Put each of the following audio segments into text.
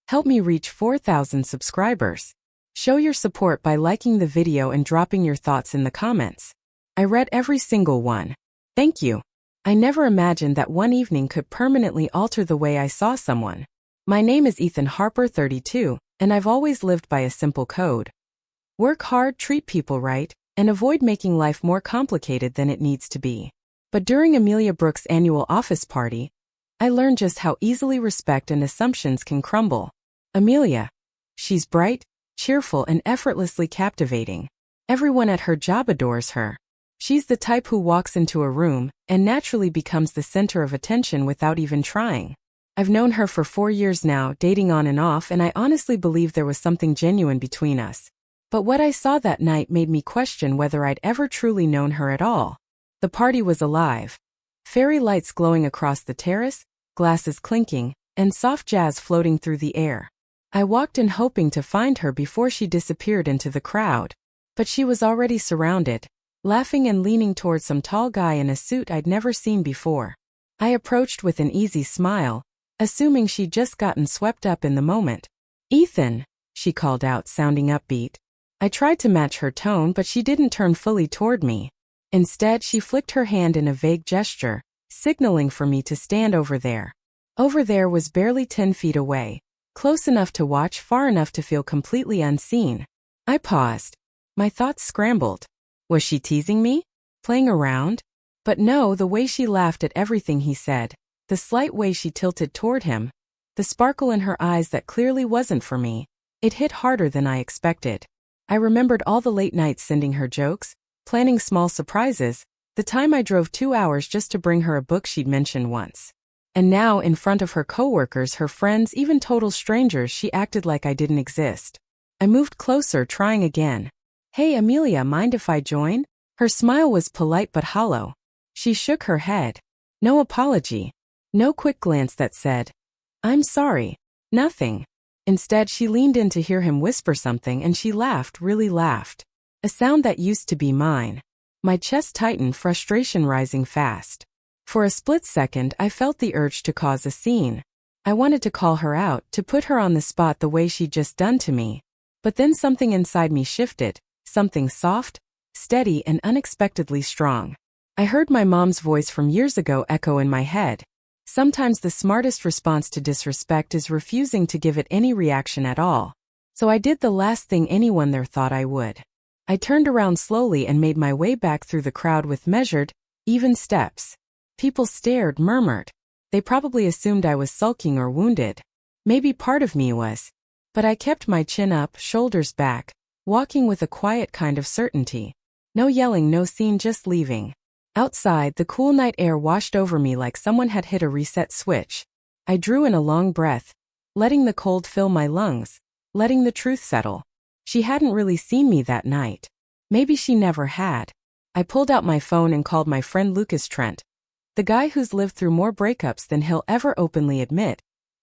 Help me reach 4,000 subscribers. Show your support by liking the video and dropping your thoughts in the comments. I read every single one. Thank you. I never imagined that one evening could permanently alter the way I saw someone. My name is Ethan Harper, 32, and I've always lived by a simple code. Work hard, treat people right, and avoid making life more complicated than it needs to be. But during Amelia Brooks' annual office party, I learned just how easily respect and assumptions can crumble. Amelia. She's bright, cheerful, and effortlessly captivating. Everyone at her job adores her. She's the type who walks into a room and naturally becomes the center of attention without even trying. I've known her for 4 years now, dating on and off, and I honestly believe there was something genuine between us. But what I saw that night made me question whether I'd ever truly known her at all. The party was alive. Fairy lights glowing across the terrace, glasses clinking, and soft jazz floating through the air. I walked in hoping to find her before she disappeared into the crowd. But she was already surrounded, laughing and leaning towards some tall guy in a suit I'd never seen before. I approached with an easy smile, assuming she'd just gotten swept up in the moment. "Ethan," she called out, sounding upbeat. I tried to match her tone, but she didn't turn fully toward me. Instead, she flicked her hand in a vague gesture, signaling for me to stand over there. Over there was barely 10 feet away, close enough to watch, far enough to feel completely unseen. I paused. My thoughts scrambled. Was she teasing me? Playing around? But no, the way she laughed at everything he said, the slight way she tilted toward him, the sparkle in her eyes that clearly wasn't for me, it hit harder than I expected. I remembered all the late nights sending her jokes, planning small surprises, the time I drove 2 hours just to bring her a book she'd mentioned once. And now, in front of her coworkers, her friends, even total strangers, she acted like I didn't exist. I moved closer, trying again. "Hey Amelia, mind if I join?" Her smile was polite but hollow. She shook her head. No apology. No quick glance that said, "I'm sorry." Nothing. Instead, she leaned in to hear him whisper something, and she laughed, really laughed. A sound that used to be mine. My chest tightened, frustration rising fast. For a split second, I felt the urge to cause a scene. I wanted to call her out, to put her on the spot the way she'd just done to me. But then something inside me shifted, something soft, steady, and unexpectedly strong. I heard my mom's voice from years ago echo in my head. Sometimes the smartest response to disrespect is refusing to give it any reaction at all. So I did the last thing anyone there thought I would. I turned around slowly and made my way back through the crowd with measured, even steps. People stared, murmured. They probably assumed I was sulking or wounded. Maybe part of me was. But I kept my chin up, shoulders back, walking with a quiet kind of certainty. No yelling, no scene, just leaving. Outside, the cool night air washed over me like someone had hit a reset switch. I drew in a long breath, letting the cold fill my lungs, letting the truth settle. She hadn't really seen me that night. Maybe she never had. I pulled out my phone and called my friend Lucas Trent, the guy who's lived through more breakups than he'll ever openly admit,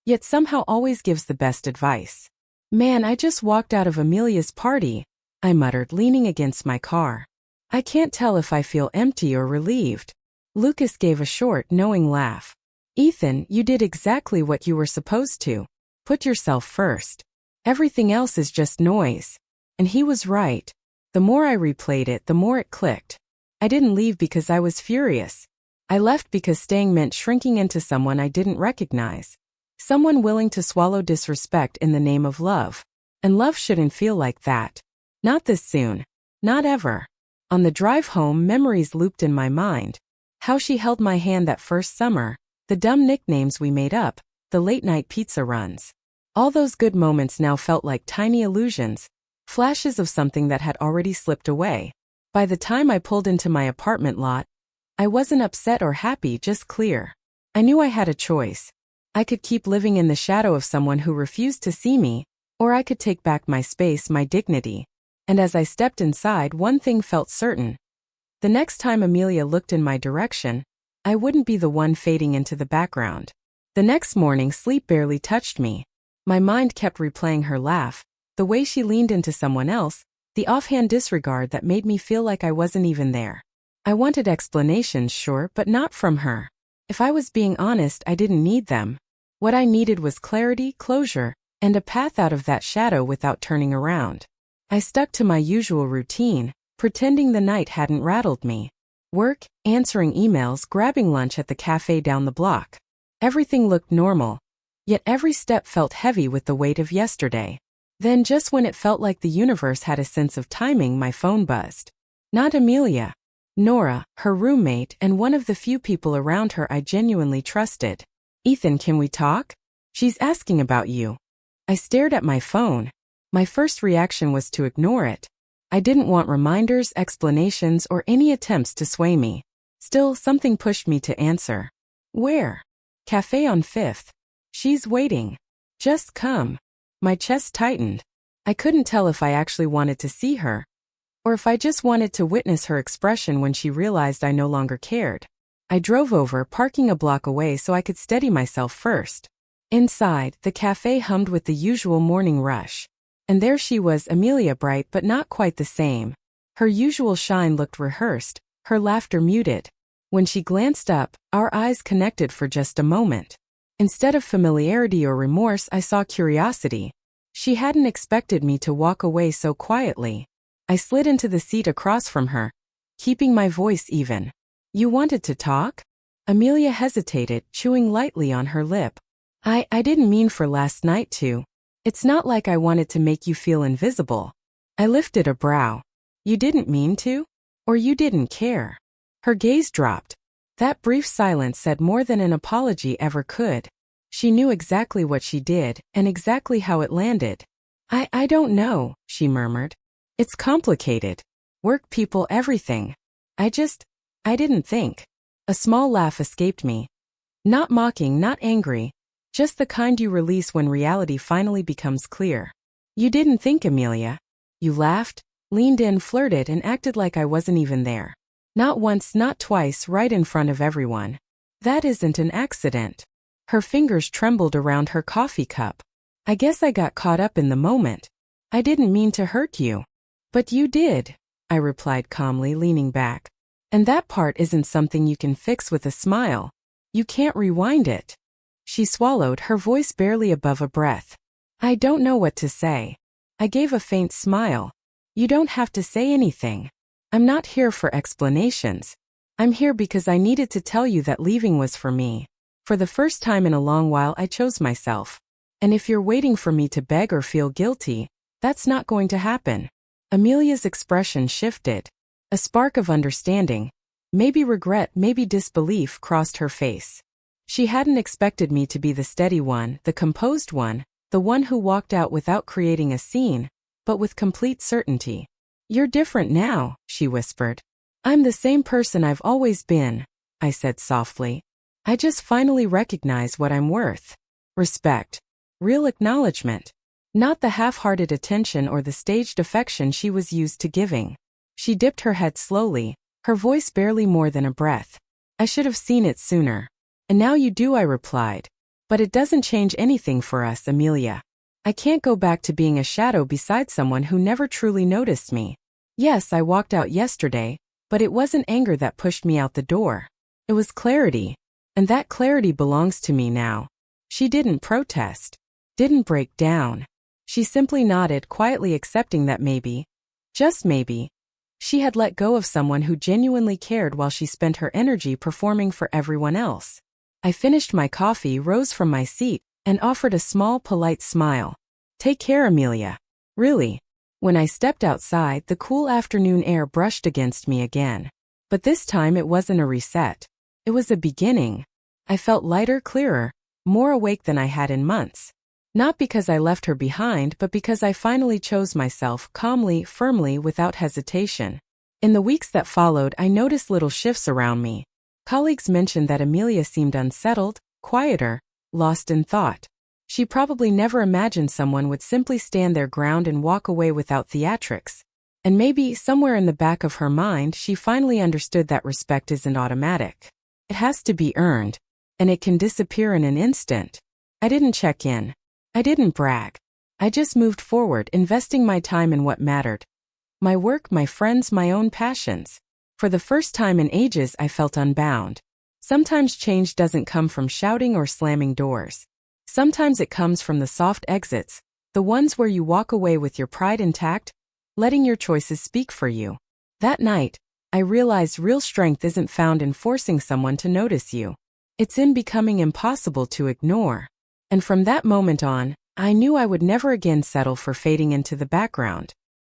yet somehow always gives the best advice. "Man, I just walked out of Amelia's party," I muttered, leaning against my car. "I can't tell if I feel empty or relieved." Lucas gave a short, knowing laugh. "Ethan, you did exactly what you were supposed to. Put yourself first. Everything else is just noise." And he was right. The more I replayed it, the more it clicked. I didn't leave because I was furious. I left because staying meant shrinking into someone I didn't recognize. Someone willing to swallow disrespect in the name of love. And love shouldn't feel like that. Not this soon. Not ever. On the drive home, memories looped in my mind. How she held my hand that first summer, the dumb nicknames we made up, the late-night pizza runs. All those good moments now felt like tiny illusions, flashes of something that had already slipped away. By the time I pulled into my apartment lot, I wasn't upset or happy, just clear. I knew I had a choice. I could keep living in the shadow of someone who refused to see me, or I could take back my space, my dignity. And as I stepped inside, one thing felt certain. The next time Amelia looked in my direction, I wouldn't be the one fading into the background. The next morning, sleep barely touched me. My mind kept replaying her laugh, the way she leaned into someone else, the offhand disregard that made me feel like I wasn't even there. I wanted explanations, sure, but not from her. If I was being honest, I didn't need them. What I needed was clarity, closure, and a path out of that shadow without turning around. I stuck to my usual routine, pretending the night hadn't rattled me. Work, answering emails, grabbing lunch at the cafe down the block. Everything looked normal, yet every step felt heavy with the weight of yesterday. Then just when it felt like the universe had a sense of timing, my phone buzzed. Not Amelia. Nora, her roommate and one of the few people around her I genuinely trusted. "Ethan, can we talk? She's asking about you." I stared at my phone. My first reaction was to ignore it. I didn't want reminders, explanations, or any attempts to sway me. Still, something pushed me to answer. "Where?" "Cafe on 5th. She's waiting. Just come." My chest tightened. I couldn't tell if I actually wanted to see her, or if I just wanted to witness her expression when she realized I no longer cared. I drove over, parking a block away so I could steady myself first. Inside, the cafe hummed with the usual morning rush. And there she was, Amelia, bright but not quite the same. Her usual shine looked rehearsed, her laughter muted. When she glanced up, our eyes connected for just a moment. Instead of familiarity or remorse, I saw curiosity. She hadn't expected me to walk away so quietly. I slid into the seat across from her, keeping my voice even. "You wanted to talk?" Amelia hesitated, chewing lightly on her lip. I didn't mean for last night to. It's not like I wanted to make you feel invisible." I lifted a brow. "You didn't mean to? Or you didn't care?" Her gaze dropped. That brief silence said more than an apology ever could. She knew exactly what she did, and exactly how it landed. I don't know," she murmured. "It's complicated. Work, people, everything. I didn't think." A small laugh escaped me. Not mocking, not angry. Just the kind you release when reality finally becomes clear. "You didn't think, Amelia." You laughed, leaned in, flirted, and acted like I wasn't even there. Not once, not twice, right in front of everyone. "That isn't an accident." Her fingers trembled around her coffee cup. "I guess I got caught up in the moment. I didn't mean to hurt you." "But you did," I replied calmly, leaning back. "And that part isn't something you can fix with a smile. You can't rewind it." She swallowed, her voice barely above a breath. "I don't know what to say." I gave a faint smile. "You don't have to say anything. I'm not here for explanations. I'm here because I needed to tell you that leaving was for me. For the first time in a long while, I chose myself. And if you're waiting for me to beg or feel guilty, that's not going to happen." Amelia's expression shifted. A spark of understanding, maybe regret, maybe disbelief, crossed her face. She hadn't expected me to be the steady one, the composed one, the one who walked out without creating a scene, but with complete certainty. "You're different now," she whispered. "I'm the same person I've always been," I said softly. "I just finally recognize what I'm worth. Respect. Real acknowledgement. Not the half-hearted attention or the staged affection she was used to giving." She dipped her head slowly, her voice barely more than a breath. "I should have seen it sooner." "And now you do," I replied. "But it doesn't change anything for us, Amelia. I can't go back to being a shadow beside someone who never truly noticed me. Yes, I walked out yesterday, but it wasn't anger that pushed me out the door. It was clarity. And that clarity belongs to me now." She didn't protest. Didn't break down. She simply nodded, quietly accepting that maybe, just maybe, she had let go of someone who genuinely cared while she spent her energy performing for everyone else. I finished my coffee, rose from my seat, and offered a small, polite smile. "Take care, Amelia." Really. When I stepped outside, the cool afternoon air brushed against me again. But this time it wasn't a reset. It was a beginning. I felt lighter, clearer, more awake than I had in months. Not because I left her behind, but because I finally chose myself, calmly, firmly, without hesitation. In the weeks that followed, I noticed little shifts around me. Colleagues mentioned that Amelia seemed unsettled, quieter, lost in thought. She probably never imagined someone would simply stand their ground and walk away without theatrics. And maybe, somewhere in the back of her mind, she finally understood that respect isn't automatic. It has to be earned. And it can disappear in an instant. I didn't check in. I didn't brag. I just moved forward, investing my time in what mattered. My work, my friends, my own passions. For the first time in ages, I felt unbound. Sometimes change doesn't come from shouting or slamming doors. Sometimes it comes from the soft exits, the ones where you walk away with your pride intact, letting your choices speak for you. That night, I realized real strength isn't found in forcing someone to notice you. It's in becoming impossible to ignore. And from that moment on, I knew I would never again settle for fading into the background.